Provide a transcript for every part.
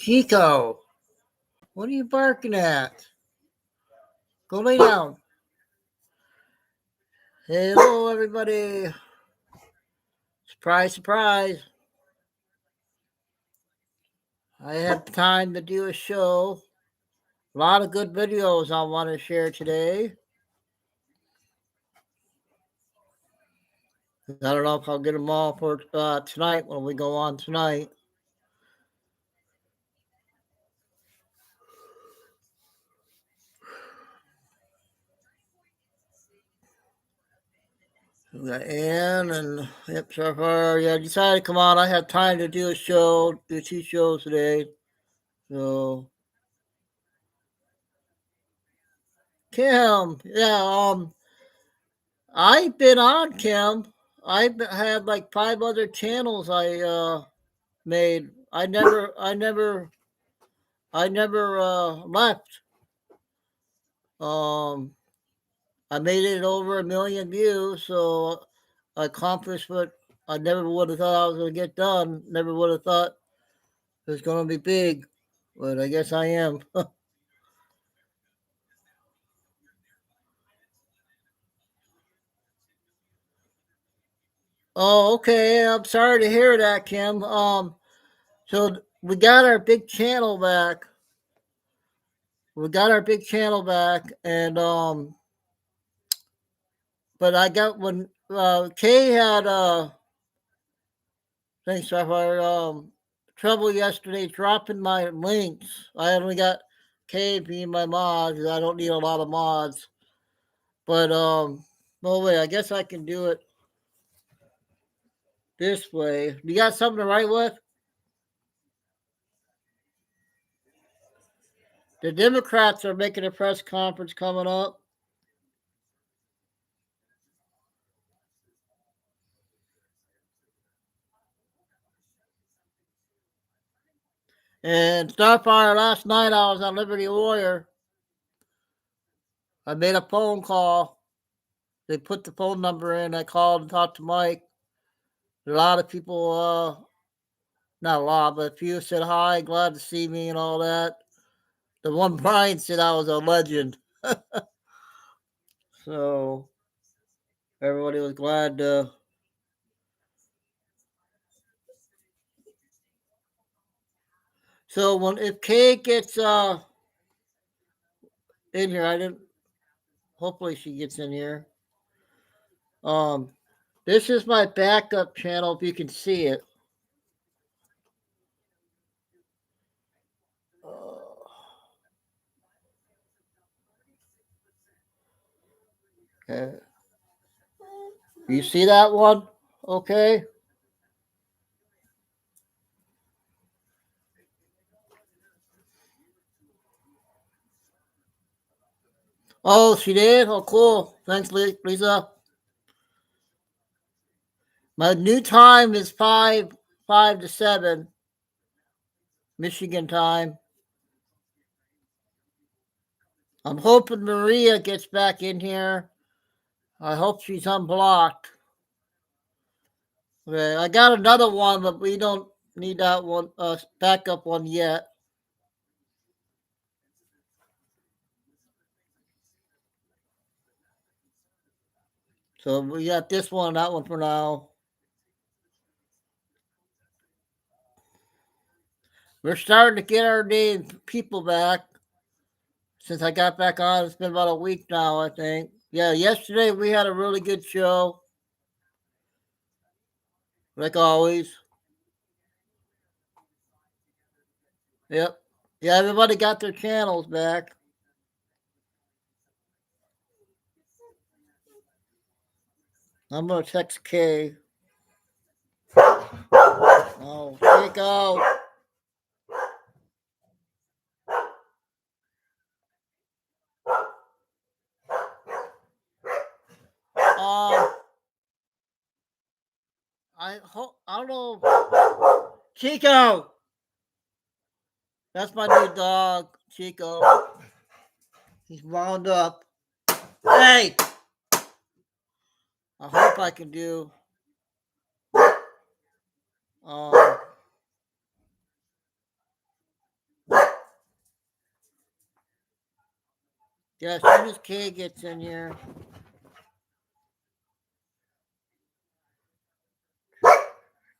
Chico, what are you barking at? Go lay down. Hello, everybody. Surprise, surprise. I have time to do a show. A lot of good videos I want to share today. I don't know if I'll get them all for tonight when we go on tonight. We got Ann and yep, so far, yeah, I decided to come on. I have time to do a show, do 2 shows today. So Kim, yeah, I've been on, Kim. I've had like 5 other channels I made. I never left. Um, I made it over 1 million views, so I accomplished what I never would have thought I was going to get done. Never would have thought it was going to be big, but I guess I am. Oh, okay. I'm sorry to hear that, Kim. So we got our big channel back. And but I got when Kay had thanks for trouble yesterday dropping my links. I only got Kay being my mod because I don't need a lot of mods. But no way. I guess I can do it this way. You got something to write with? The Democrats are making a press conference coming up. And Starfire, last night I was on Liberty Warrior. I made a phone call. They put the phone number in. I called and talked to Mike. A lot of people, not a lot, but a few said hi, glad to see me and all that. The one Brian said I was a legend. So everybody was glad to. So if Kay gets in here, I didn't. Hopefully she gets in here. This is my backup channel. If you can see it. Okay. You see that one? Okay. Oh, she did? Oh, cool. Thanks, Lisa. My new time is 5 to 7 Michigan time. I'm hoping Maria gets back in here. I hope she's unblocked. Okay, I got another one, but we don't need that one, backup one yet. So we got this one and that one for now. We're starting to get our name people back. Since I got back on, it's been about a week now, I think. Yeah, yesterday we had a really good show. Like always. Yep. Yeah, everybody got their channels back. I'm going to text Kay. Oh, Chico. I don't know. Chico! That's my new dog, Chico. He's wound up. Hey! I hope I can do. Yeah, as soon as Kay gets in here.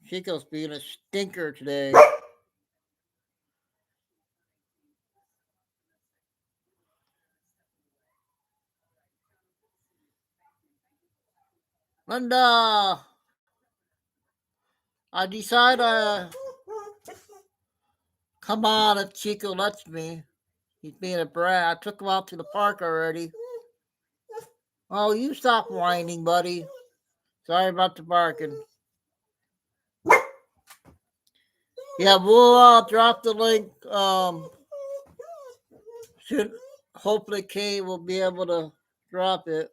Chico's being a stinker today. And I decide come on if Chico lets me. He's being a brat. I took him out to the park already. Oh, you stop whining, buddy. Sorry about the barking. Yeah, we'll drop the link. Should hopefully Kay will be able to drop it.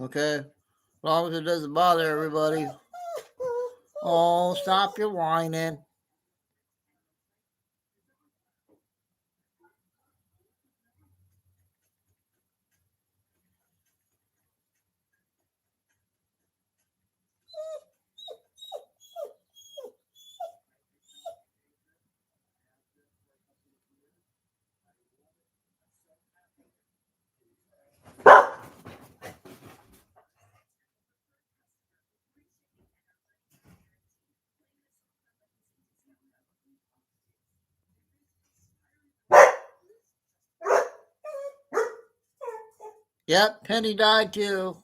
Okay, as long as it doesn't bother everybody. Oh, stop your whining. Yep, Penny died too.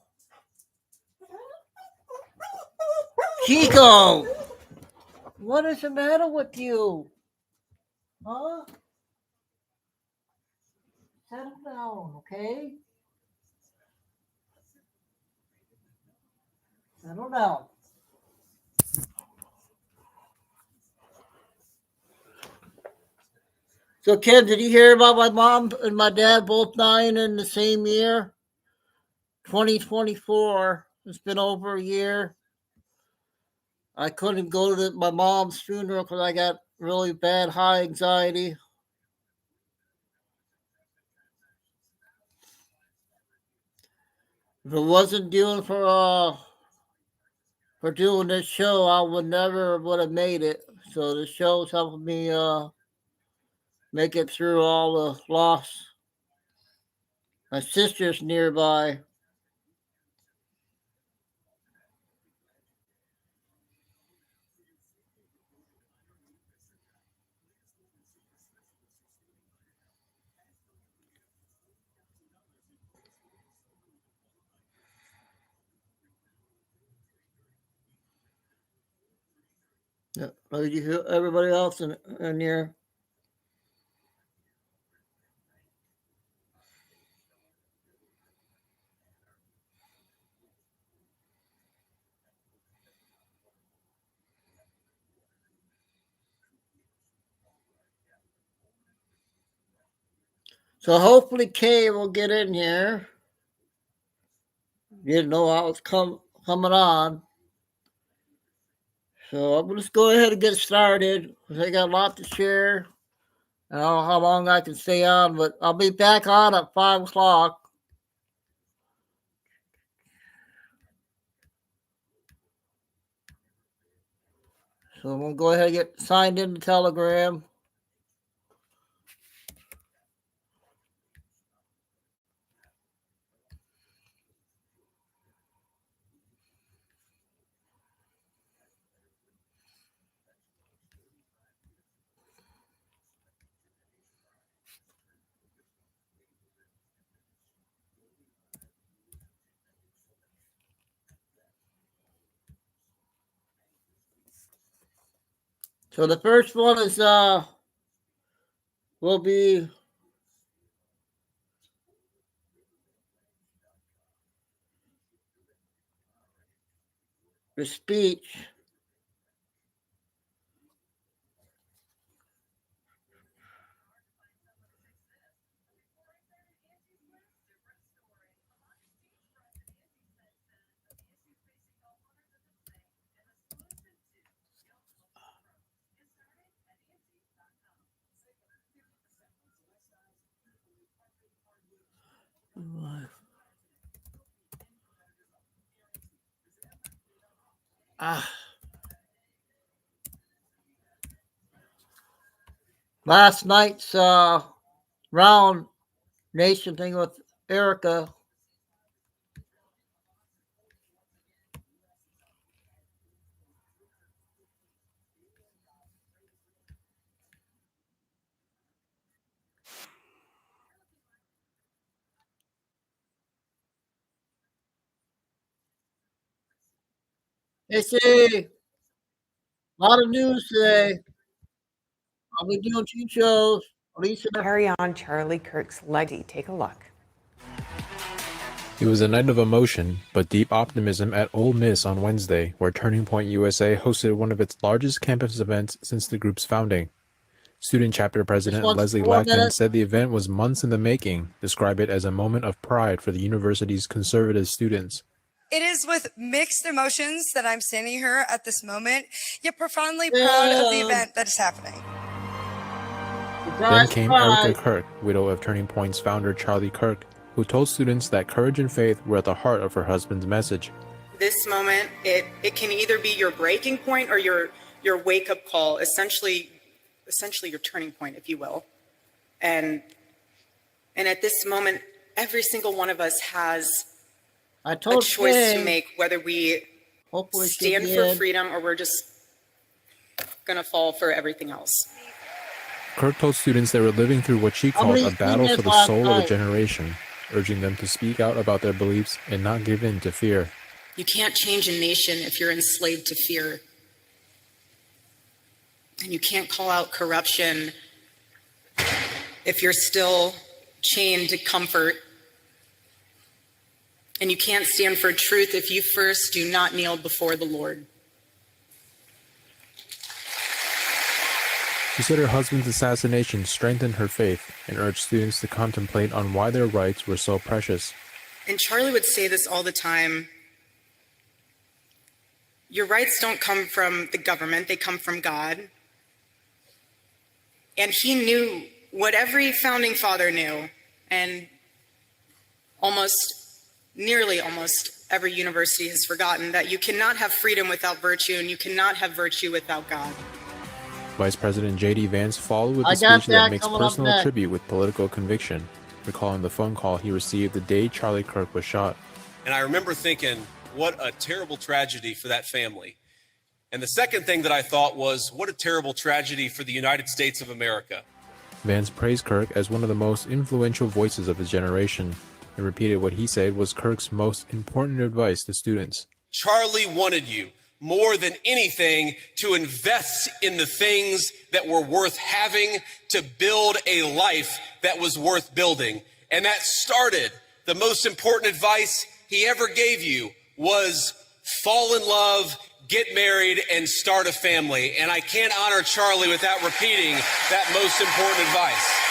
Chico! What is the matter with you? Huh? Settle down, okay? Settle down. So, Kim, did you hear about my mom and my dad both dying in the same year? 2024. It's been over a year. I couldn't go to my mom's funeral because I got really bad high anxiety. If it wasn't doing for doing this show, I would have made it. So the show's helping me make it through all the loss. My sister's nearby. Yeah, everybody else in here. So hopefully Kay will get in here. Didn't know I was coming on. So I'm gonna just go ahead and get started. I got a lot to share. I don't know how long I can stay on, but I'll be back on at 5 o'clock. So I'm gonna go ahead and get signed into Telegram. So the first one is will be the speech. Ah, last night's round nation thing with Erica. They say a lot of news today. I'll be doing 2 shows. Lisa. Carry on Charlie Kirk's legacy. Take a look. It was a night of emotion, but deep optimism at Ole Miss on Wednesday, where Turning Point USA hosted one of its largest campus events since the group's founding. Student chapter president Leslie Lackman said the event was months in the making, described it as a moment of pride for the university's conservative students. It is with mixed emotions that I'm standing here at this moment, yet profoundly proud of the event that is happening. Then came Erica Kirk, widow of Turning Point's founder Charlie Kirk, who told students that courage and faith were at the heart of her husband's message. This moment, it can either be your breaking point or your wake-up call, essentially your turning point, if you will. And at this moment, every single one of us has a choice to make, whether we stand for freedom or we're just gonna fall for everything else. Kirk told students they were living through what she called a battle for the soul of a generation, urging them to speak out about their beliefs and not give in to fear. You can't change a nation if you're enslaved to fear. And you can't call out corruption if you're still chained to comfort. And you can't stand for truth if you first do not kneel before the Lord. She said her husband's assassination strengthened her faith and urged students to contemplate on why their rights were so precious. And Charlie would say this all the time. Your rights don't come from the government, they come from God. And he knew what every founding father knew, and nearly almost every university has forgotten, that you cannot have freedom without virtue, and you cannot have virtue without God. Vice President J.D. Vance followed with a speech that makes personal tribute with political conviction, recalling the phone call he received the day Charlie Kirk was shot. And I remember thinking, what a terrible tragedy for that family. And the second thing that I thought was, what a terrible tragedy for the United States of America. Vance praised Kirk as one of the most influential voices of his generation and repeated what he said was Kirk's most important advice to students. Charlie wanted you, more than anything, to invest in the things that were worth having, to build a life that was worth building. And that started, the most important advice he ever gave you was fall in love, get married, and start a family. And I can't honor Charlie without repeating that most important advice.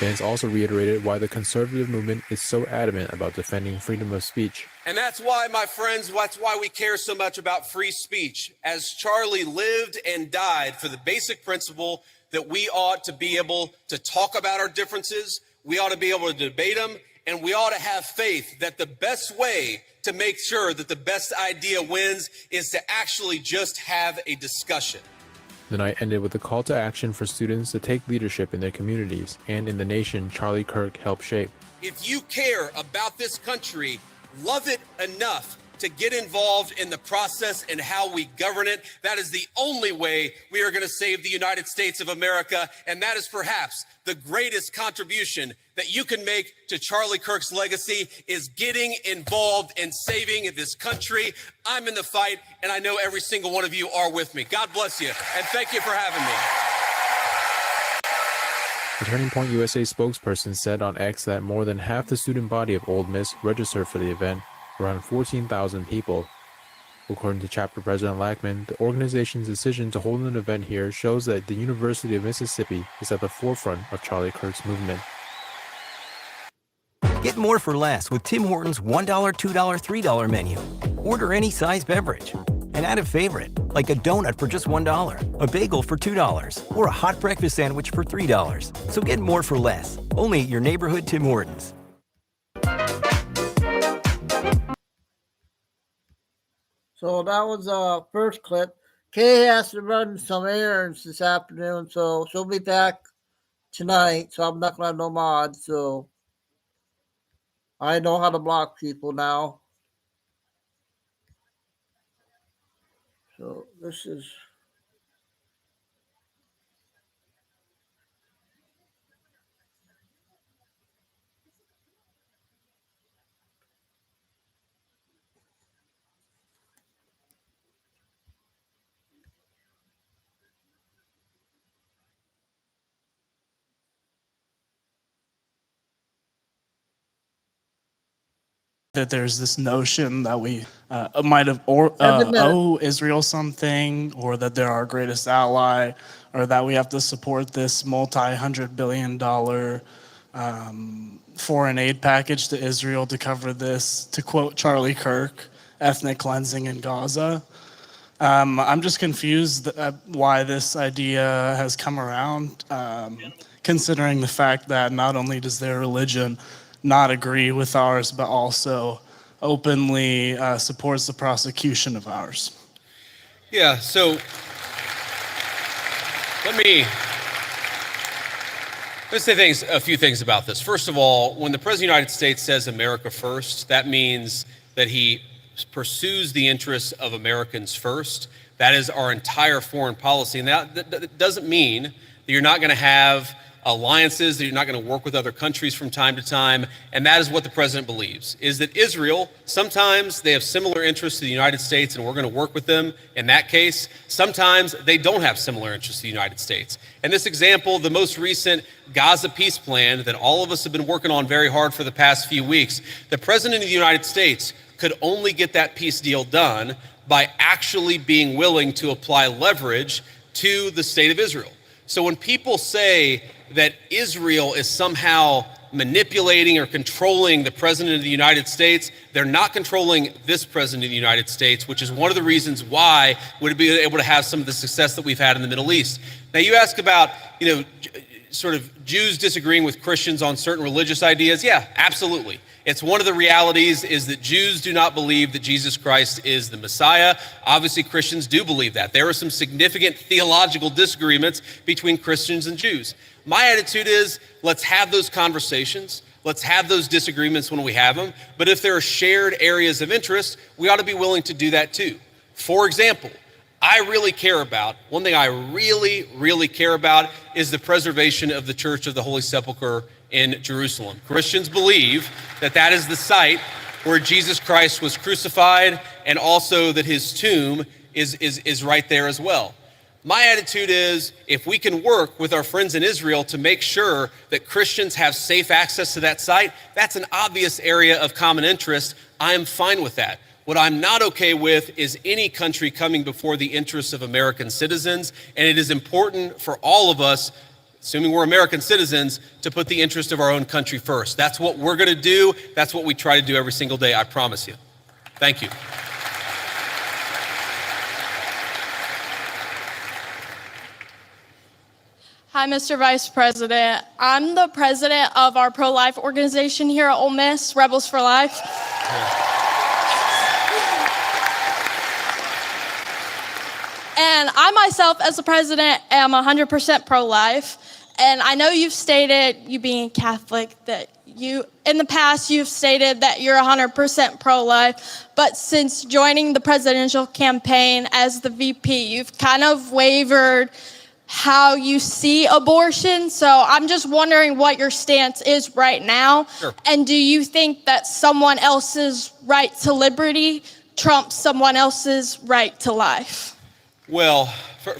Vance also reiterated why the conservative movement is so adamant about defending freedom of speech. And that's why, my friends, that's why we care so much about free speech, as Charlie lived and died for the basic principle that we ought to be able to talk about our differences, we ought to be able to debate them, and we ought to have faith that the best way to make sure that the best idea wins is to actually just have a discussion. The night ended with a call to action for students to take leadership in their communities and in the nation Charlie Kirk helped shape. If you care about this country, love it enough to get involved in the process and how we govern it. That is the only way we are going to save the United States of America, and that is perhaps the greatest contribution that you can make to Charlie Kirk's legacy is getting involved in saving this country. I'm in the fight, and I know every single one of you are with me. God bless you, and thank you for having me. The Turning Point USA spokesperson said on X that more than half the student body of Ole Miss registered for the event, around 14,000 people. According to chapter president Lackman, the organization's decision to hold an event here shows that the University of Mississippi is at the forefront of Charlie Kirk's movement. Get more for less with Tim Hortons $1, $2, $3 menu. Order any size beverage. And add a favorite, like a donut for just $1, a bagel for $2, or a hot breakfast sandwich for $3. So get more for less, only at your neighborhood Tim Hortons. So that was first clip. Kay has to run some errands this afternoon, so she'll be back tonight. So I'm not gonna have no mods. So I know how to block people now. So this is. That there's this notion that we might have owe Israel something, or that they're our greatest ally, or that we have to support this multi-$100 billion foreign aid package to Israel to cover this, to quote Charlie Kirk, ethnic cleansing in Gaza. I'm just confused why this idea has come around, considering the fact that not only does their religion not agree with ours, but also openly supports the prosecution of ours. Yeah, so let's say a few things about this. First of all, when the President of the United States says America first, that means that he pursues the interests of Americans first. That is our entire foreign policy. And that doesn't mean that you're not going to have alliances, that you're not going to work with other countries from time to time. And that is what the president believes, is that Israel, sometimes they have similar interests to the United States and we're going to work with them in that case. Sometimes they don't have similar interests to the United States. And this example, the most recent Gaza peace plan that all of us have been working on very hard for the past few weeks, the president of the United States could only get that peace deal done by actually being willing to apply leverage to the state of Israel. So when people say that Israel is somehow manipulating or controlling the president of the United States, they're not controlling this president of the United States, which is one of the reasons why we'd be able to have some of the success that we've had in the Middle East. Now you ask about, sort of Jews disagreeing with Christians on certain religious ideas. Yeah, absolutely. It's one of the realities is that Jews do not believe that Jesus Christ is the Messiah. Obviously, Christians do believe that. There are some significant theological disagreements between Christians and Jews. My attitude is, let's have those conversations. Let's have those disagreements when we have them. But if there are shared areas of interest, we ought to be willing to do that too. For example, one thing I really care about is the preservation of the Church of the Holy Sepulchre in Jerusalem. Christians believe that that is the site where Jesus Christ was crucified, and also that his tomb is right there as well. My attitude is, if we can work with our friends in Israel to make sure that Christians have safe access to that site, that's an obvious area of common interest. I am fine with that. What I'm not okay with is any country coming before the interests of American citizens, and it is important for all of us, assuming we're American citizens, to put the interest of our own country first. That's what we're going to do. That's what we try to do every single day, I promise you. Thank you. Hi, Mr. Vice President. I'm the president of our pro-life organization here at Ole Miss, Rebels for Life. And I myself, as the president, am 100% pro-life. And I know you've stated, you being Catholic, that in the past, you've stated that you're 100% pro-life. But since joining the presidential campaign as the VP, you've kind of wavered how you see abortion. So I'm just wondering what your stance is right now. Sure. And do you think that someone else's right to liberty trumps someone else's right to life? Well,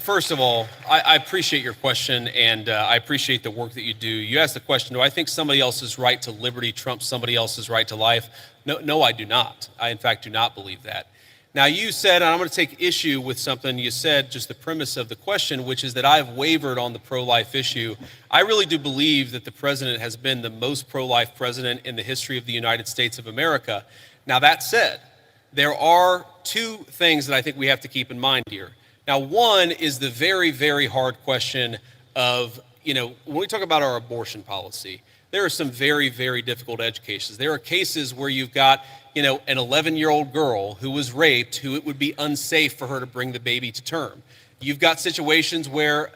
first of all, I appreciate your question, and I appreciate the work that you do. You asked the question, do I think somebody else's right to liberty trumps somebody else's right to life? No, I do not. I, in fact, do not believe that. Now, you said, and I'm going to take issue with something you said, just the premise of the question, which is that I've wavered on the pro-life issue. I really do believe that the president has been the most pro-life president in the history of the United States of America. Now, that said, there are two things that I think we have to keep in mind here. Now, one is the very, very hard question of, when we talk about our abortion policy, There are some very, very difficult edge cases. There are cases where you've got, an 11-year-old girl who was raped, who it would be unsafe for her to bring the baby to term. You've got situations where,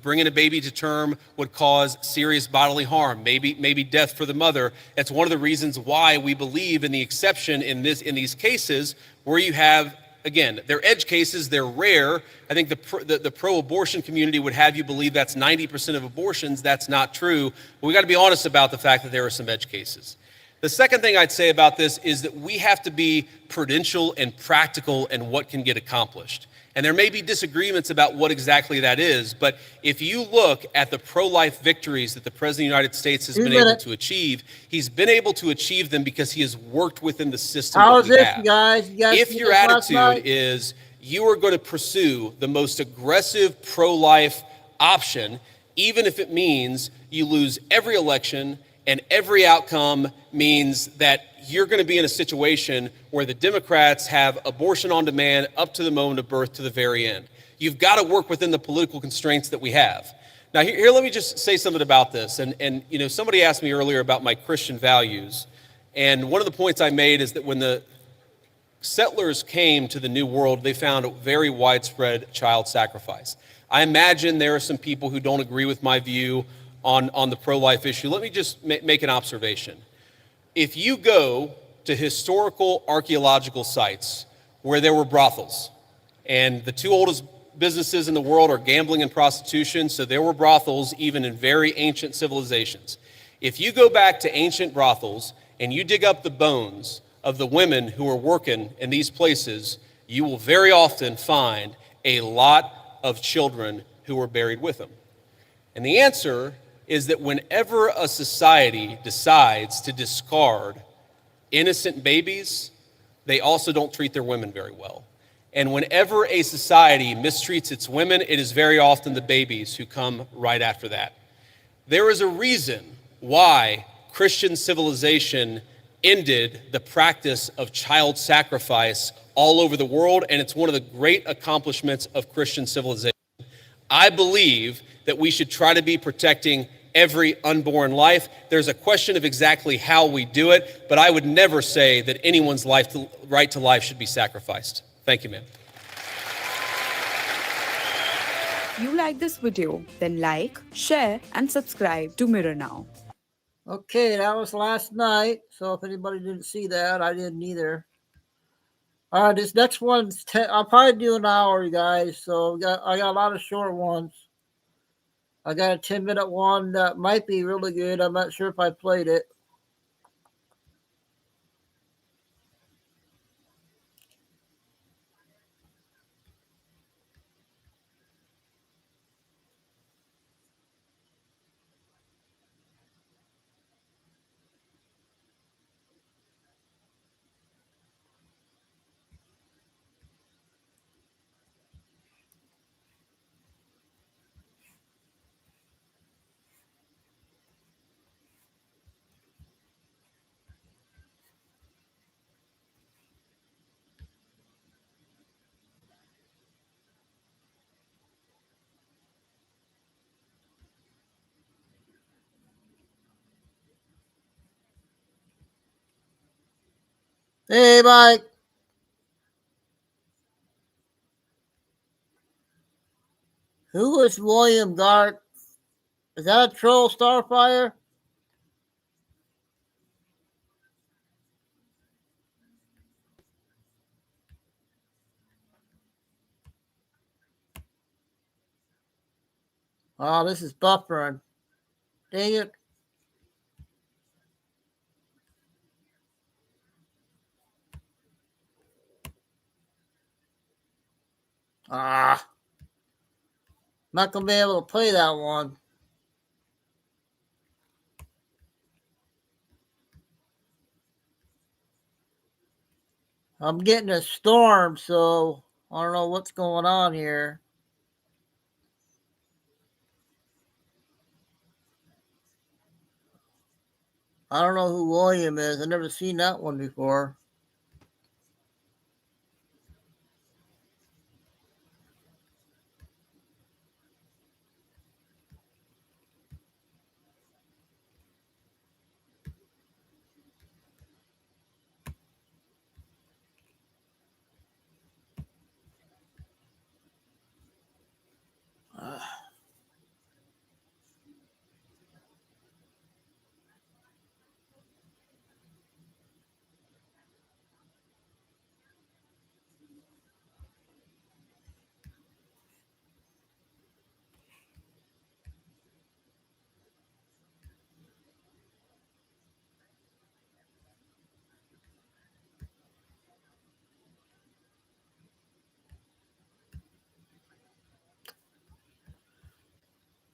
bringing a baby to term would cause serious bodily harm, maybe death for the mother. That's one of the reasons why we believe in the exception in these cases where you have, again, they're edge cases, they're rare. I think the pro-abortion community would have you believe that's 90% of abortions. That's not true. But we got to be honest about the fact that there are some edge cases. The second thing I'd say about this is that we have to be prudential and practical in what can get accomplished. And there may be disagreements about what exactly that is, but if you look at the pro-life victories that the President of the United States has been able to achieve, he's been able to achieve them because he has worked within the system that we have. Guys? If your attitude is you are going to pursue the most aggressive pro-life option, even if it means you lose every election and every outcome means that you're going to be in a situation where the Democrats have abortion on demand up to the moment of birth to the very end. You've got to work within the political constraints that we have. Now, here let me just say something about this. And somebody asked me earlier about my Christian values. And one of the points I made is that when the settlers came to the New World, they found a very widespread child sacrifice. I imagine there are some people who don't agree with my view on the pro-life issue. Let me just make an observation. If you go to historical archaeological sites where there were brothels, and the two oldest businesses in the world are gambling and prostitution, so there were brothels even in very ancient civilizations. If you go back to ancient brothels and you dig up the bones of the women who are working in these places, you will very often find a lot of children who were buried with them. And the answer is that whenever a society decides to discard innocent babies, they also don't treat their women very well. And whenever a society mistreats its women, it is very often the babies who come right after that. There is a reason why Christian civilization ended the practice of child sacrifice all over the world, and it's one of the great accomplishments of Christian civilization. I believe that we should try to be protecting every unborn life. There's a question of exactly how we do it, but I would never say that anyone's right to life should be sacrificed. Thank you, ma'am. You like this video? Then like, share, and subscribe to Mirror Now. Okay, that was last night. So if anybody didn't see that, I didn't either. All right, this next one's I'll probably do an hour, you guys. So I got a lot of short ones. I got a 10-minute one that might be really good. I'm not sure if I played it. Hey, Mike. Who is William Gart? Is that a troll Starfire? Oh, this is buffering. Dang it. Not going to be able to play that one. I'm getting a storm, so I don't know what's going on here. I don't know who William is. I've never seen that one before.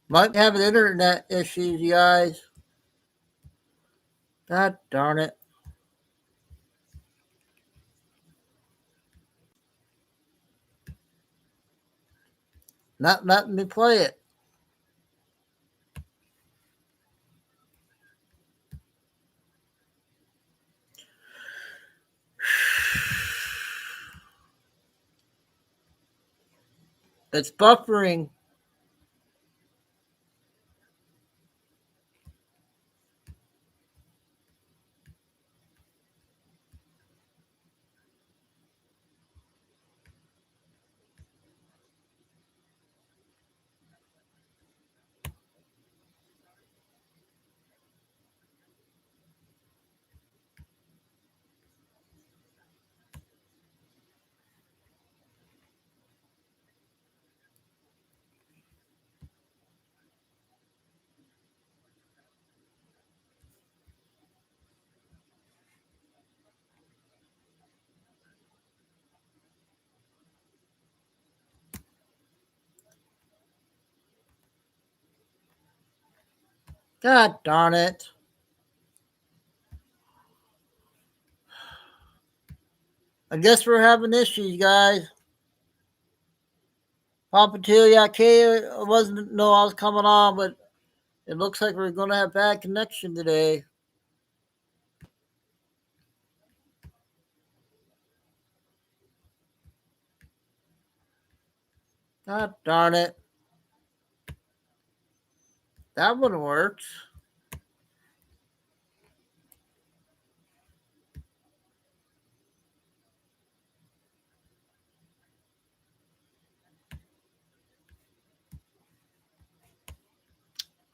Might have an internet issues, you guys. God darn it. Not letting me play it. It's buffering. God darn it. I guess we're having issues, guys. Papa K wasn't know I was coming on, but it looks like we're going to have bad connection today. God darn it. That one works.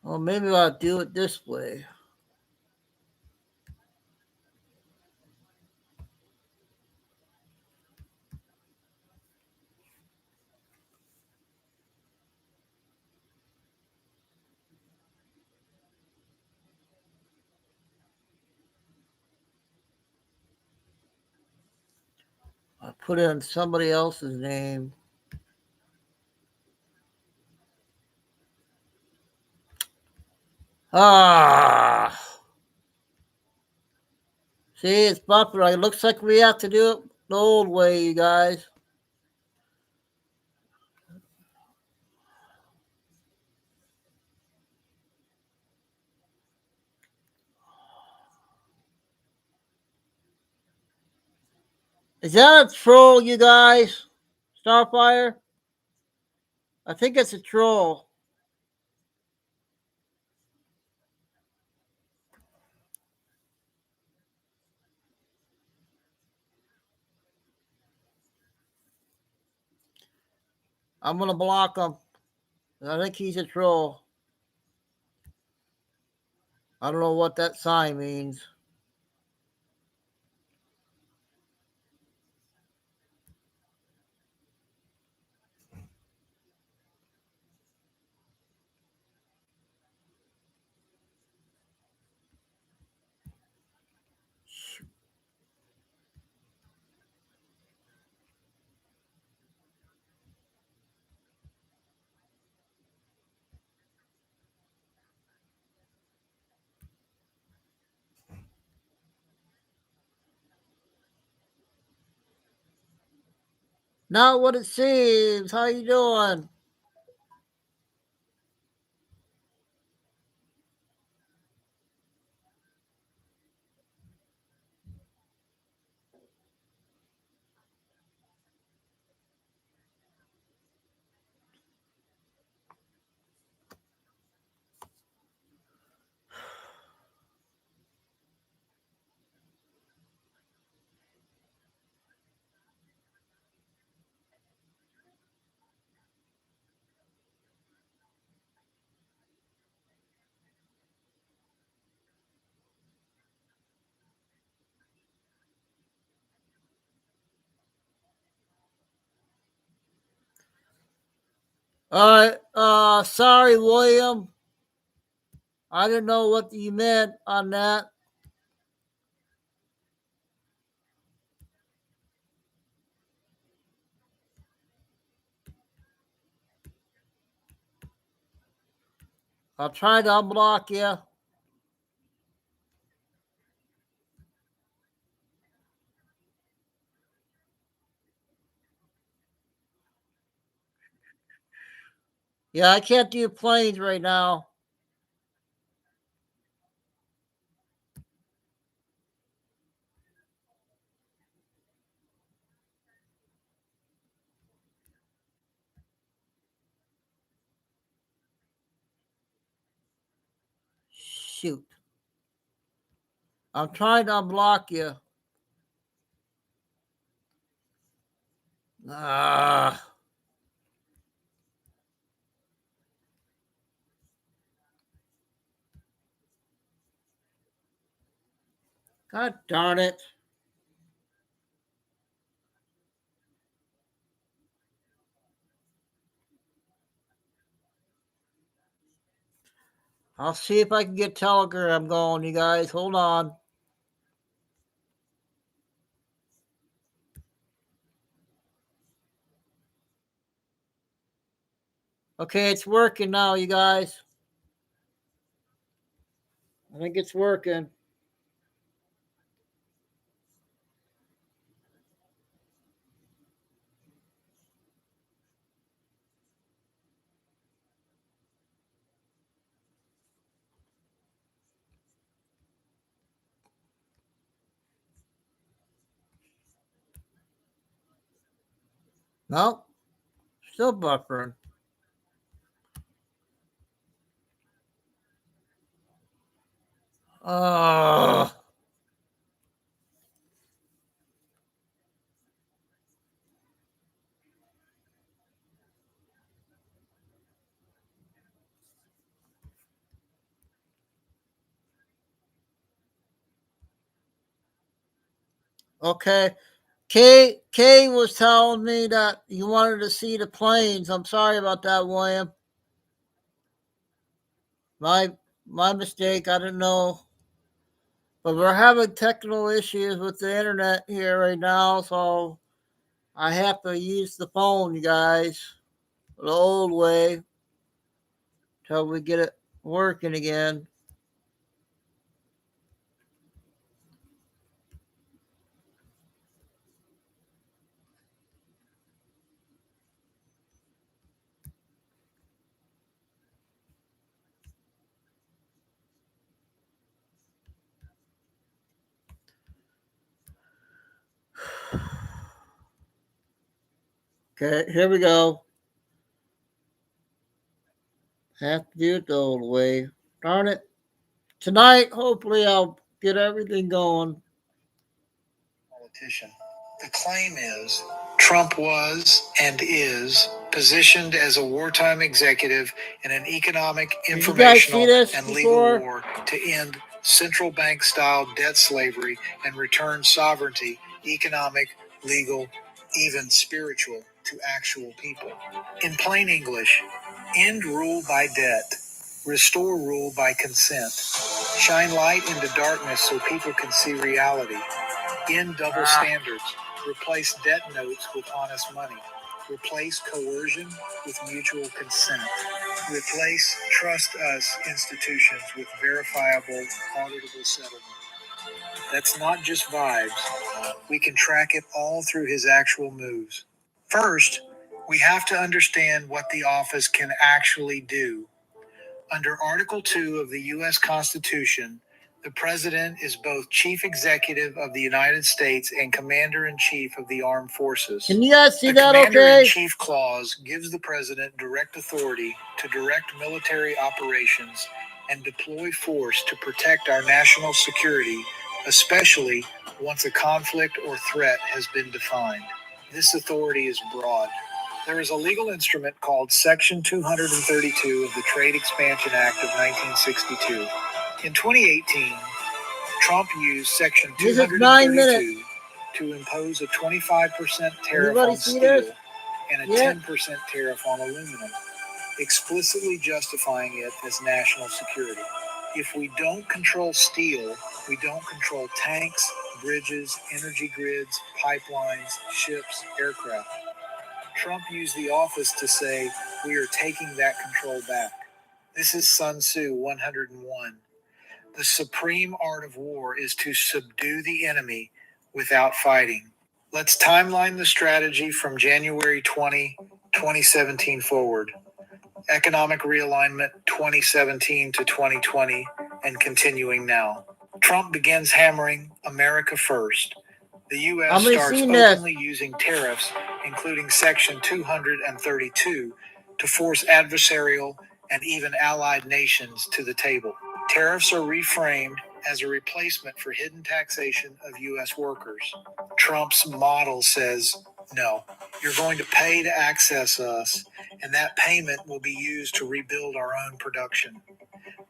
Well, maybe I'll do it this way. I put in somebody else's name. Ah. See, it's buffering. It looks like we have to do it the old way, you guys. Is that a troll, you guys? Starfire? I think it's a troll. I'm going to block him. I think he's a troll. I don't know what that sign means. Not what it seems. How you doing? All right. Sorry, William. I didn't know what you meant on that. I'll try to unblock you. Yeah, I can't do planes right now. Shoot. I'm trying to unblock you. Ah. God darn it. I'll see if I can get Telegram going, you guys. Hold on. Okay, it's working now, you guys. I think it's working. Nope. Still buffering. Okay. Kay was telling me that you wanted to see the planes. I'm sorry about that, William. My mistake. I didn't know. But we're having technical issues with the internet here right now, so I have to use the phone, you guys, the old way till we get it working again. Okay, here we go. Have to do it the old way. Darn it. Tonight, hopefully, I'll get everything going. Politician. The claim is Trump was and is positioned as a wartime executive in an economic, informational, and legal war to end central bank style debt slavery and return sovereignty, economic, legal, even spiritual, to actual people. In plain English, end rule by debt, restore rule by consent, shine light into darkness so people can see reality. End double standards. Replace debt notes with honest money. Replace coercion with mutual consent. Replace trust us institutions with verifiable, auditable settlement. That's not just vibes. We can track it all through his actual moves. First, we have to understand what the office can actually do. Under Article 2 of the U.S. Constitution, the President is both Chief Executive of the United States and Commander-in-Chief of the Armed Forces. Can you guys see that okay? The Commander-in-Chief clause gives the President direct authority to direct military operations and deploy force to protect our national security, especially once a conflict or threat has been defined. This authority is broad. There is a legal instrument called Section 232 of the Trade Expansion Act of 1962. In 2018, Trump used Section 232 to impose a 25% tariff on steel and a 10% tariff on aluminum, explicitly justifying it as national security. If we don't control steel, we don't control tanks, bridges, energy grids, pipelines, ships, aircraft. Trump used the office to say, we are taking that control back. This is Sun Tzu 101. The supreme art of war is to subdue the enemy without fighting. Let's timeline the strategy from January 20, 2017 forward. Economic realignment 2017 to 2020 and continuing now. Trump begins hammering America first. The U.S. starts openly using tariffs, including Section 232, to force adversarial and even allied nations to the table. Tariffs are reframed as a replacement for hidden taxation of U.S. workers. Trump's model says, no, you're going to pay to access us, and that payment will be used to rebuild our own production.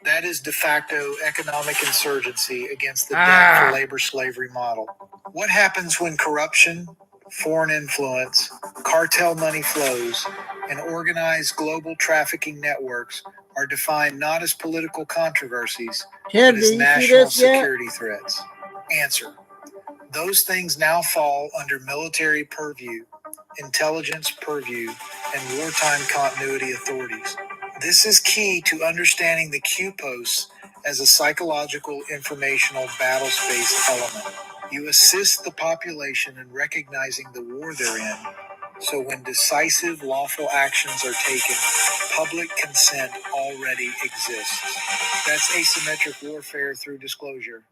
That is de facto economic insurgency against the debt for labor slavery model. What happens when corruption, foreign influence, cartel money flows, and organized global trafficking networks are defined not as political controversies, but as national security threats? Answer: those things now fall under military purview, intelligence purview, and wartime continuity authorities. This is key to understanding the Q posts as a psychological informational battle space element. You assist the population in recognizing the war they're in, so when decisive lawful actions are taken, public consent already exists. That's asymmetric warfare through disclosure,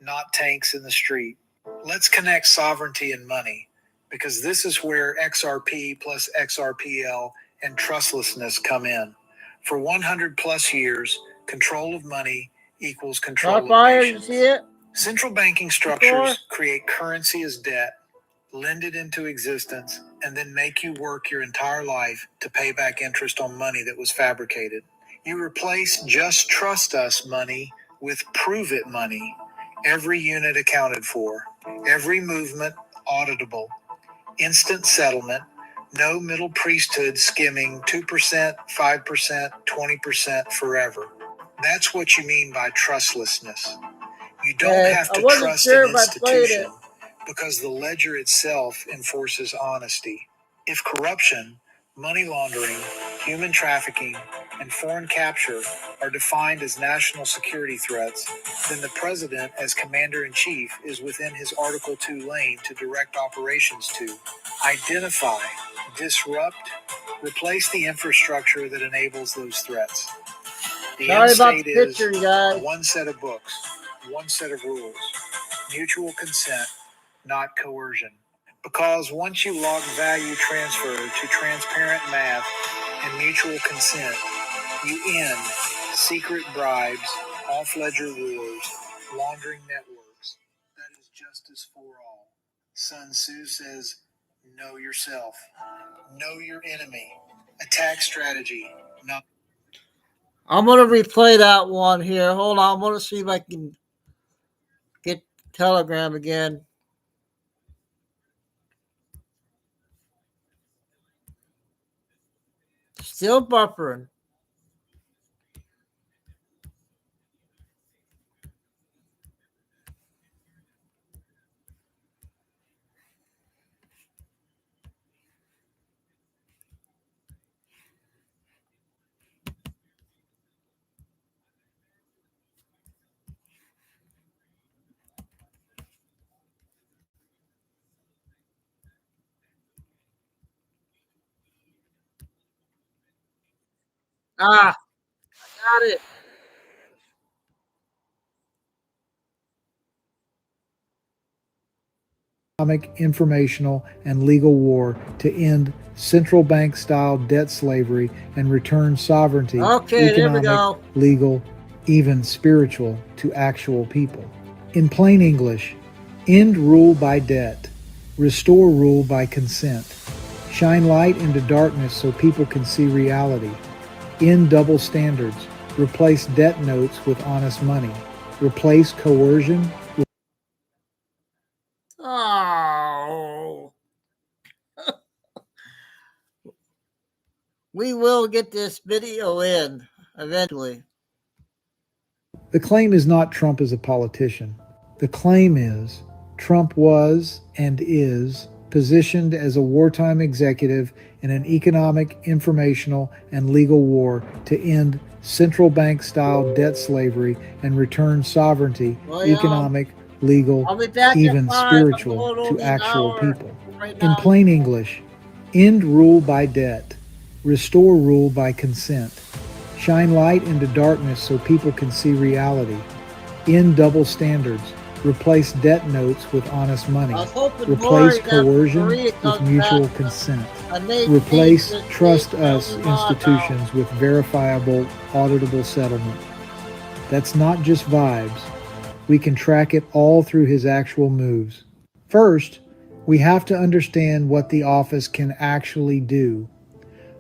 not tanks in the street. Let's connect sovereignty and money, because this is where XRP plus XRPL and trustlessness come in. For 100 plus years, control of money equals control of nations. Central banking structures create currency as debt, lend it into existence, and then make you work your entire life to pay back interest on money that was fabricated. You replace just trust us money with prove it money. Every unit accounted for, every movement auditable, instant settlement, no middle priesthood skimming 2%, 5%, 20% forever. That's what you mean by trustlessness. You don't have to trust an institution because the ledger itself enforces honesty. If corruption, money laundering, human trafficking, and foreign capture are defined as national security threats, then the president, as commander-in-chief, is within his Article 2 lane to direct operations to identify, disrupt, replace the infrastructure that enables those threats. The end state is one set of books, one set of rules, mutual consent, not coercion. Because once you lock value transfer to transparent math and mutual consent, you end secret bribes, off-ledger wars, laundering networks. That is justice for all. Sun Tzu says, know yourself. Know your enemy. Attack strategy, not... I'm going to replay that one here. Hold on. I'm going to see if I can get Telegram again. Still buffering. Got it. Economic, informational, and legal war to end central bank style debt slavery and return sovereignty, economic, legal, even spiritual, to actual people. In plain English, end rule by debt, restore rule by consent, shine light into darkness so people can see reality, end double standards, replace debt notes with honest money, replace coercion. Oh. We will get this video in eventually. The claim is not Trump is a politician. The claim is Trump was and is positioned as a wartime executive in an economic, informational, and legal war to end central bank-style debt slavery and return sovereignty, economic, legal, I'll be back even at 5. I'm spiritual, going to only an actual hour people. right In now. plain English, end rule by debt, restore rule by consent, shine light into darkness so people can see reality, end double standards, replace debt notes with honest money, I was hoping replace Lori after coercion Maria with comes mutual back, consent, I made replace Jason trust Jason us tell me more institutions with verifiable, auditable settlement. That's not just vibes. We can track it all through his actual moves. First, we have to understand what the office can actually do.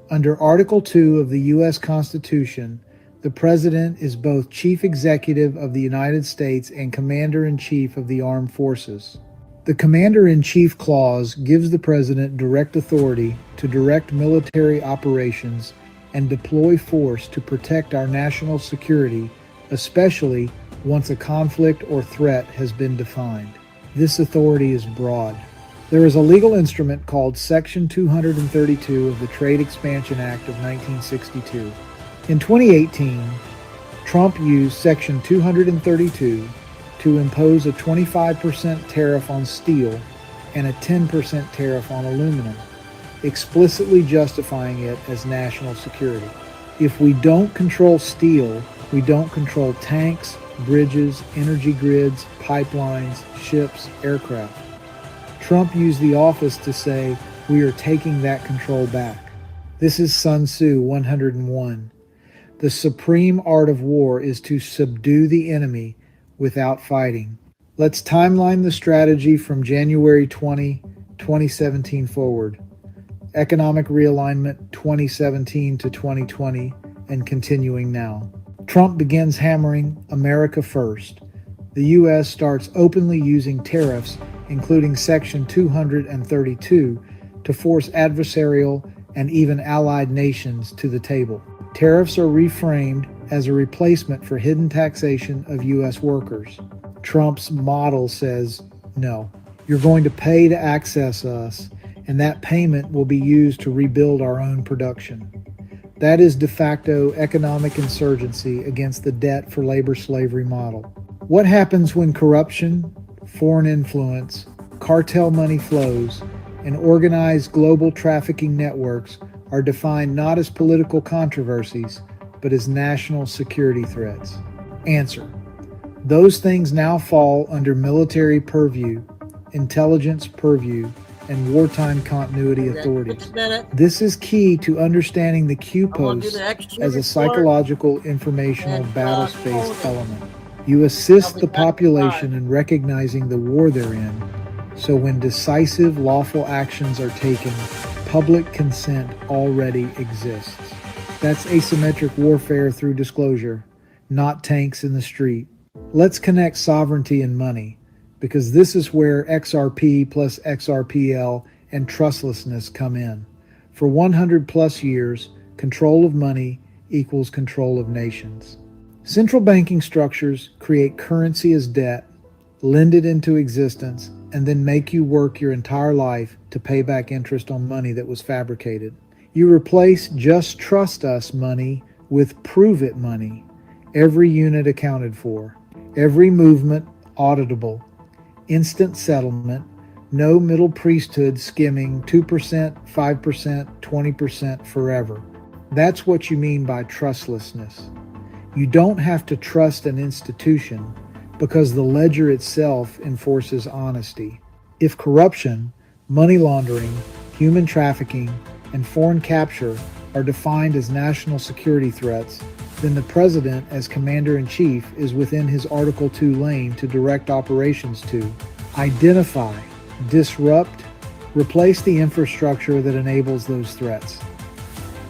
Under Article 2 of the U.S. Constitution, the President is both Chief Executive of the United States and Commander-in-Chief of the Armed Forces. The Commander-in-Chief clause gives the President direct authority to direct military operations and deploy force to protect our national security, especially once a conflict or threat has been defined. This authority is broad. There is a legal instrument called Section 232 of the Trade Expansion Act of 1962. In 2018, Trump used Section 232 to impose a 25% tariff on steel and a 10% tariff on aluminum, explicitly justifying it as national security. If we don't control steel, we don't control tanks, bridges, energy grids, pipelines, ships, aircraft. Trump used the office to say, we are taking that control back. This is Sun Tzu 101. The supreme art of war is to subdue the enemy without fighting. Let's timeline the strategy from January 20, 2017 forward. Economic realignment 2017 to 2020 and continuing now. Trump begins hammering America first. The U.S. starts openly using tariffs, including Section 232, to force adversarial and even allied nations to the table. Tariffs are reframed as a replacement for hidden taxation of U.S. workers. Trump's model says, no, you're going to pay to access us, and that payment will be used to rebuild our own production. That is de facto economic insurgency against the debt for labor slavery model. What happens when corruption, foreign influence, cartel money flows, and organized global trafficking networks are defined not as political controversies, but as national security threats? Answer: those things now fall under military purview, intelligence purview, and wartime continuity authorities. This is key to understanding the Q post as a psychological, informational, battle-spaced element. You assist the population in recognizing the war they're in, so when decisive, lawful actions are taken, public consent already exists. That's asymmetric warfare through disclosure, not tanks in the street. Let's connect sovereignty and money, because this is where XRP plus XRPL and trustlessness come in. For 100 plus years, control of money equals control of nations. Central banking structures create currency as debt, lend it into existence, and then make you work your entire life to pay back interest on money that was fabricated. You replace just trust us money with prove it money, every unit accounted for, every movement auditable, instant settlement, no middle priesthood skimming 2%, 5%, 20% forever. That's what you mean by trustlessness. You don't have to trust an institution because the ledger itself enforces honesty. If corruption, money laundering, human trafficking, and foreign capture are defined as national security threats, then the President, as Commander-in-Chief, is within his Article 2 lane to direct operations to identify, disrupt, replace the infrastructure that enables those threats.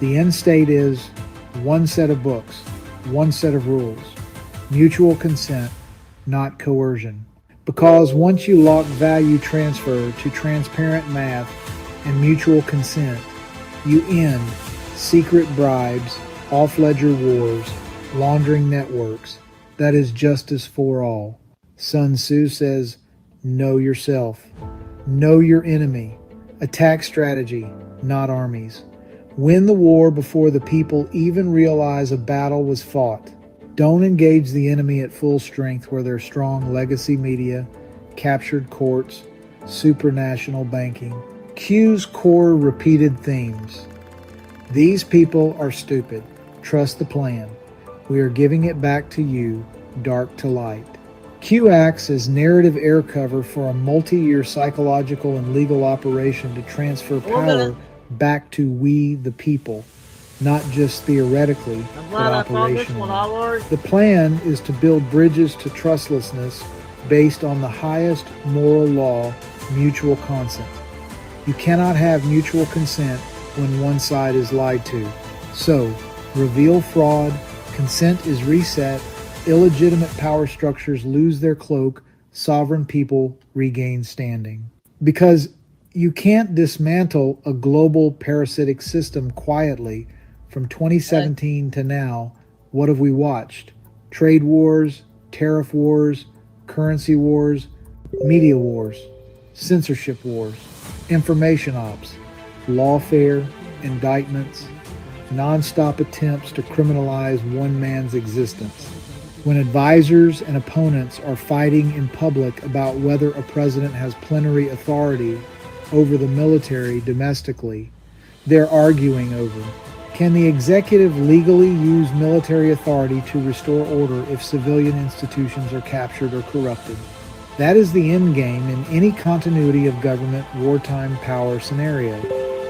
The end state is one set of books, one set of rules, mutual consent, not coercion. Because once you lock value transfer to transparent math and mutual consent, you end secret bribes, off-ledger wars, laundering networks. That is justice for all. Sun Tzu says, know yourself, know your enemy, Attack strategy, not armies. Win the war before the people even realize a battle was fought. Don't engage the enemy at full strength where their strong legacy media, captured courts, supranational banking. Q's core repeated themes. These people are stupid. Trust the plan. We are giving it back to you, dark to light. Q acts as narrative air cover for a multi-year psychological and legal operation to transfer power back to we the people, not just theoretically, but operationally. The plan is to build bridges to trustlessness based on the highest moral law, mutual consent. You cannot have mutual consent when one side is lied to. So, reveal fraud, consent is reset, illegitimate power structures lose their cloak, sovereign people regain standing. Because you can't dismantle a global parasitic system quietly. From 2017 to now, what have we watched? Trade wars, tariff wars, currency wars, media wars, censorship wars, information ops, lawfare, indictments, non-stop attempts to criminalize one man's existence. When advisors and opponents are fighting in public about whether a president has plenary authority over the military domestically, they're arguing over, can the executive legally use military authority to restore order if civilian institutions are captured or corrupted? That is the end game in any continuity of government wartime power scenario.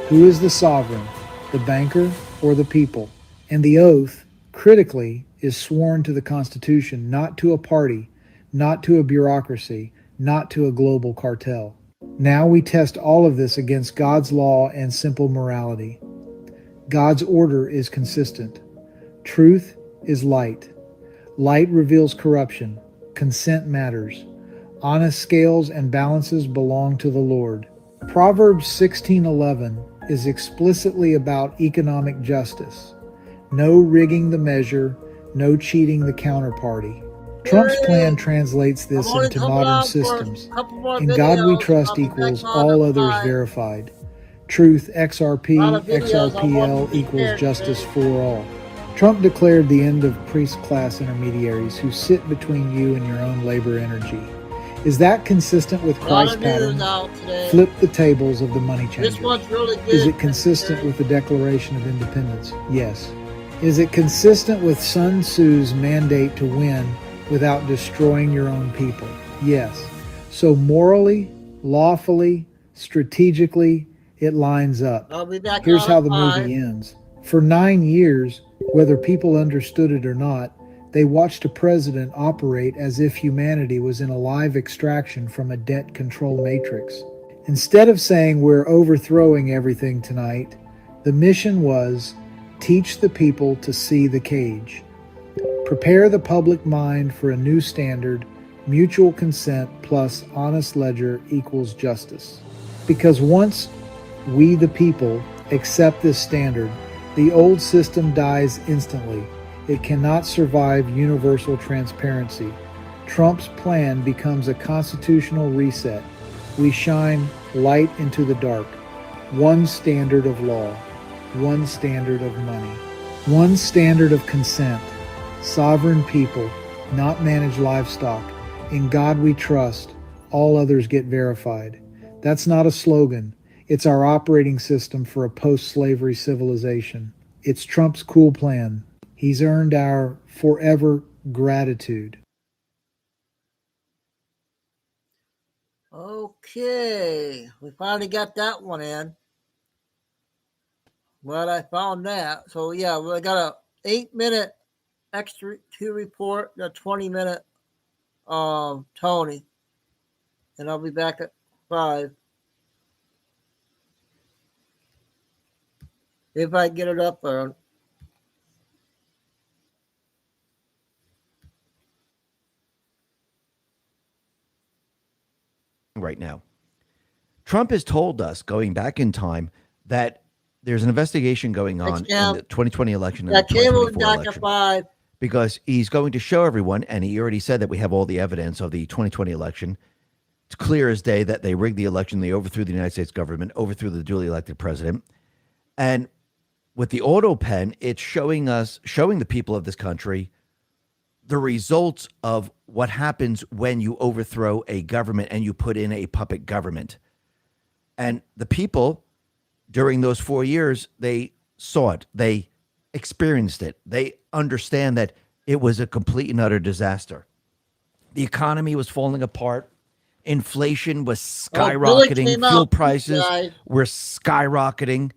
Who is the sovereign, the banker or the people? And the oath, critically, is sworn to the Constitution, not to a party, not to a bureaucracy, not to a global cartel. Now we test all of this against God's law and simple morality. God's order is consistent. Truth is light. Light reveals corruption. Consent matters. Honest scales and balances belong to the Lord. Proverbs 16:11 is explicitly about economic justice. No rigging the measure, no cheating the counterparty. Trump's plan translates this into modern systems. In God we trust equals all others verified. Truth XRP, XRPL equals justice for all. Trump declared the end of priest class intermediaries who sit between you and your own labor energy. Is that consistent with Christ's pattern? Flip the tables of the money changers. Is it consistent with the Declaration of Independence? Yes. Is it consistent with Sun Tzu's mandate to win without destroying your own people? Yes. So morally, lawfully, strategically, it lines up. Here's how the movie ends. For 9 years, whether people understood it or not, they watched a president operate as if humanity was in a live extraction from a debt control matrix. Instead of saying we're overthrowing everything tonight, the mission was teach the people to see the cage. Prepare the public mind for a new standard, mutual consent plus honest ledger equals justice. Because once we the people accept this standard, the old system dies instantly. It cannot survive universal transparency. Trump's plan becomes a constitutional reset. We shine light into the dark. One standard of law. One standard of money. One standard of consent. Sovereign people, not managed livestock. In God we trust. All others get verified. That's not a slogan. It's our operating system for a post-slavery civilization. It's Trump's cool plan. He's earned our forever gratitude. Okay, we finally got that one in. Glad I found that. So yeah, we got a 8-minute extra to report, a 20-minute Tony, and I'll be back at 5 if I get it up there. Right now, Trump has told us, going back in time, that there's an investigation going on in the 2020 election and the 2024 election, because he's going to show everyone, and he already said that we have all the evidence of the 2020 election, It's clear as day that they rigged the election. They overthrew the United States government, overthrew the duly elected president. And with the auto pen, it's showing the people of this country the results of what happens when you overthrow a government and you put in a puppet government. And the people during those 4 years, they saw it. They experienced it. They understand that it was a complete and utter disaster. The economy was falling apart. Inflation was skyrocketing. Fuel prices were skyrocketing.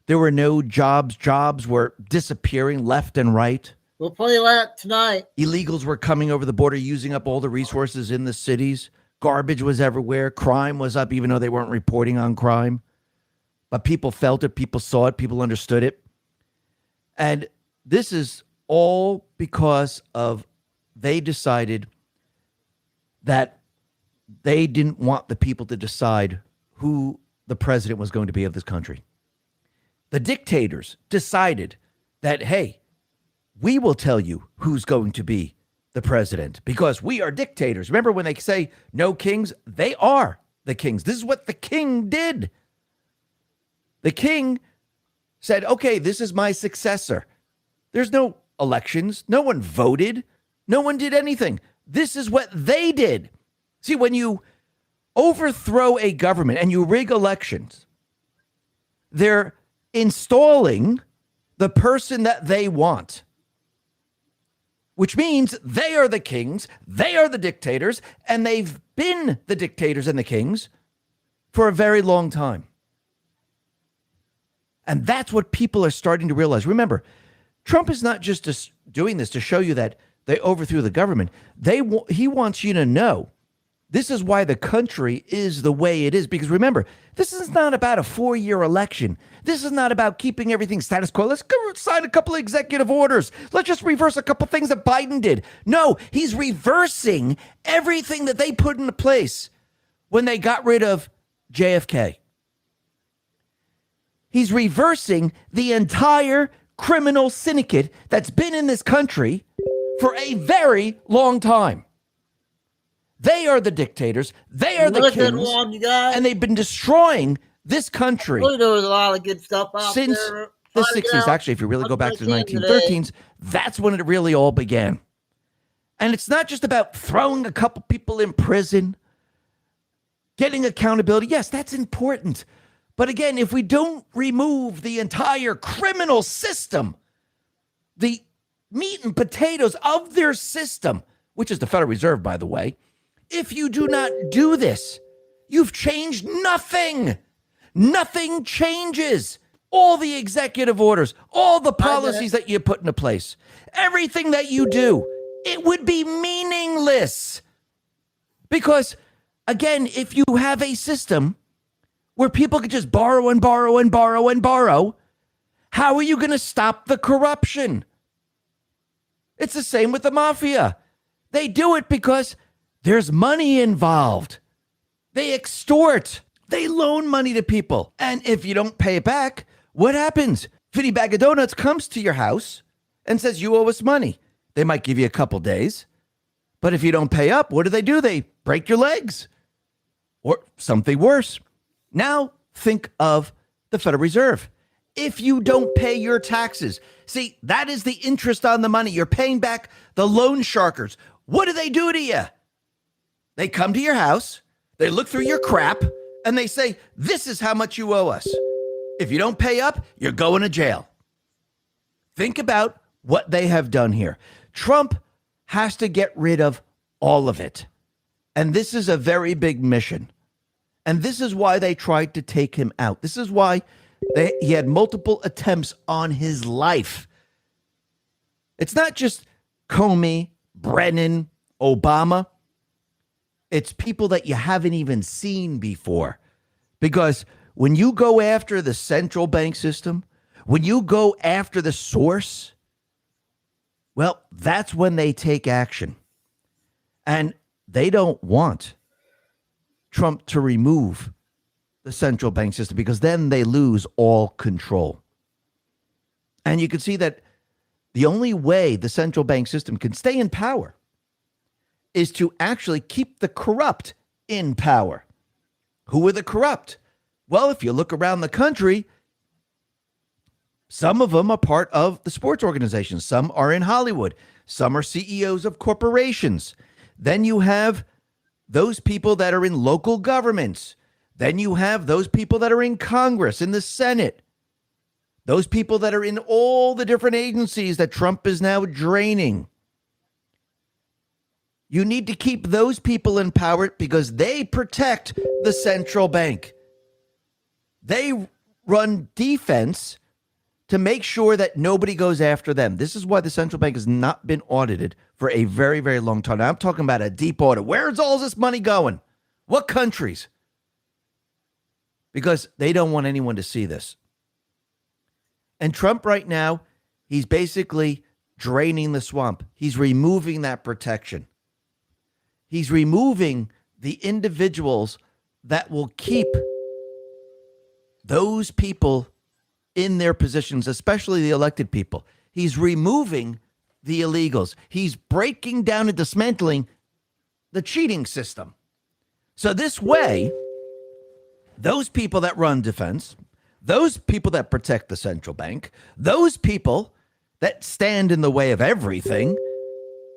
There were no jobs. Jobs were disappearing left and right. We'll play that tonight. Illegals were coming over the border, using up all the resources in the cities. Garbage was everywhere. Crime was up, even though they weren't reporting on crime. But people felt it. People saw it. People understood it. And this is all because of they decided that they didn't want the people to decide who the president was going to be of this country. The dictators decided that, hey, we will tell you who's going to be the president because we are dictators. Remember when they say no kings? They are the kings. This is what the king did. The king said, okay, this is my successor. There's no elections. No one voted. No one did anything. This is what they did. See, when you overthrow a government and you rig elections, they're installing the person that they want, which means they are the kings, they are the dictators, and they've been the dictators and the kings for a very long time. And that's what people are starting to realize. Remember, Trump is not just doing this to show you that they overthrew the government. He wants you to know this is why the country is the way it is. Because remember, this is not about a 4-year election. This is not about keeping everything status quo. Let's go sign a couple of executive orders. Let's just reverse a couple things that Biden did. No, he's reversing everything that they put into place when they got rid of JFK. He's reversing the entire criminal syndicate that's been in this country for a very long time. They are the dictators. They are the kings. And they've been destroying this country. There was a lot of good stuff out since there. The 60s. Actually, if you really go back to the 1913s, that's when it really all began. And it's not just about throwing a couple people in prison, getting accountability. Yes, that's important. But again, if we don't remove the entire criminal system, the meat and potatoes of their system, which is the Federal Reserve, by the way, if you do not do this, you've changed nothing. Nothing changes. All the executive orders, all the policies that you put into place, everything that you do, it would be meaningless. Because, again, if you have a system where people can just borrow and borrow and borrow and borrow, how are you going to stop the corruption? It's the same with the mafia. They do it because there's money involved. They extort. They loan money to people. And if you don't pay it back, what happens? Fitty Bag of Donuts comes to your house and says, you owe us money. They might give you a couple days. But if you don't pay up, what do? They break your legs. Or something worse. Now think of the Federal Reserve. If you don't pay your taxes, see, that is the interest on the money. You're paying back the loan sharkers. What do they do to you? They come to your house, they look through your crap, and they say, this is how much you owe us. If you don't pay up, you're going to jail. Think about what they have done here. Trump has to get rid of all of it. And this is a very big mission. And this is why they tried to take him out. This is why he had multiple attempts on his life. It's not just Comey, Brennan, Obama. It's people that you haven't even seen before. Because when you go after the central bank system, when you go after the source, well, that's when they take action. And they don't want Trump to remove the central bank system because then they lose all control. And you can see that the only way the central bank system can stay in power is to actually keep the corrupt in power. Who are the corrupt? Well, if you look around the country, some of them are part of the sports organizations. Some are in Hollywood. Some are CEOs of corporations. Then you have those people that are in local governments. Then you have those people that are in Congress, in the Senate. Those people that are in all the different agencies that Trump is now draining. You need to keep those people in power because they protect the central bank. They run defense to make sure that nobody goes after them. This is why the central bank has not been audited for a very, very long time. Now, I'm talking about a deep audit. Where's all this money going? What countries? Because they don't want anyone to see this. And Trump right now, he's basically draining the swamp. He's removing that protection. He's removing the individuals that will keep those people in their positions, especially the elected people. He's removing the illegals. He's breaking down and dismantling the cheating system. So this way, those people that run defense, those people that protect the central bank, those people that stand in the way of everything,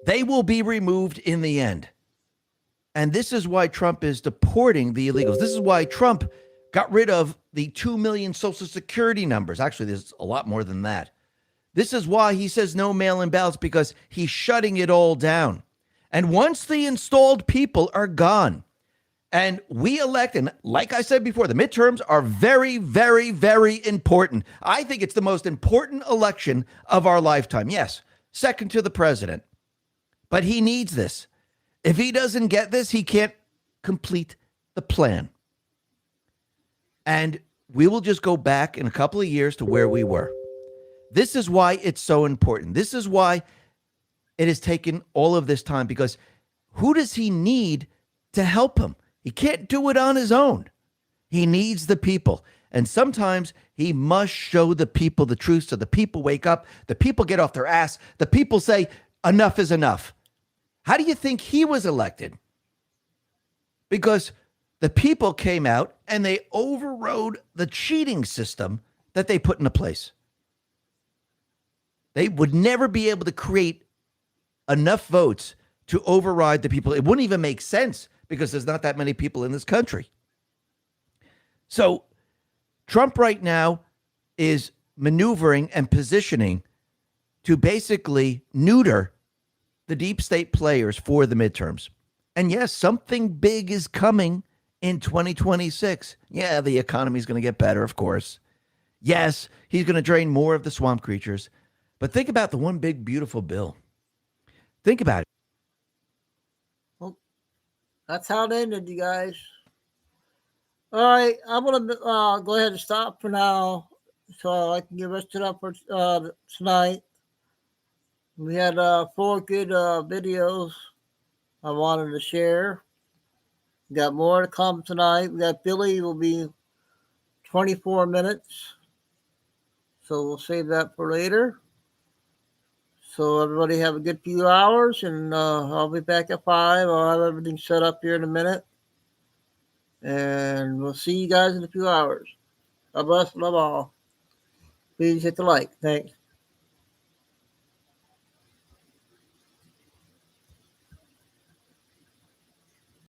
they will be removed in the end. And this is why Trump is deporting the illegals. This is why Trump got rid of the 2 million Social Security numbers. Actually, there's a lot more than that. This is why he says no mail-in ballots, because he's shutting it all down. And once the installed people are gone, and we elect, and like I said before, the midterms are very, very, very important. I think it's the most important election of our lifetime. Yes, second to the president. But he needs this. If he doesn't get this, he can't complete the plan. And we will just go back in a couple of years to where we were. This is why it's so important. This is why it has taken all of this time, because who does he need to help him? He can't do it on his own. He needs the people. And sometimes he must show the people the truth so the people wake up, the people get off their ass, the people say enough is enough. How do you think he was elected? Because the people came out and they overrode the cheating system that they put into place. They would never be able to create enough votes to override the people. It wouldn't even make sense because there's not that many people in this country. So Trump right now is maneuvering and positioning to basically neuter the deep state players for the midterms. And yes, something big is coming in 2026. Yeah, the economy is going to get better, of course. Yes, he's going to drain more of the swamp creatures. But think about the one big, beautiful bill. Think about it. Well, that's how it ended, you guys. All right, I'm going to go ahead and stop for now so I can get rested up for tonight. We had 4 good videos I wanted to share. We got more to come tonight. We got Billy will be 24 minutes. So we'll save that for later. So everybody have a good few hours, and I'll be back at 5. I'll have everything set up here in a minute. And we'll see you guys in a few hours. God bless. Love all. Please hit the like. Thanks.